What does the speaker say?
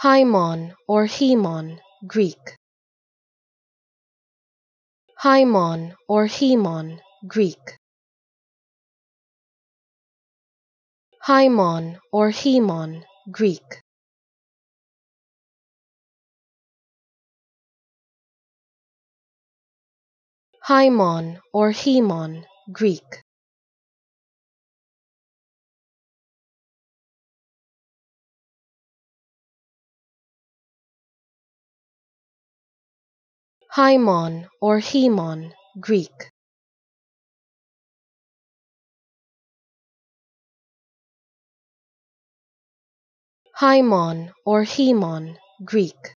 Haimon or Haemon, Greek. Haimon or Haemon, Greek. Haimon or Haemon, Greek. Haimon or Haemon, Greek. Haimon or Haemon, Greek. Haimon or Haemon, Greek.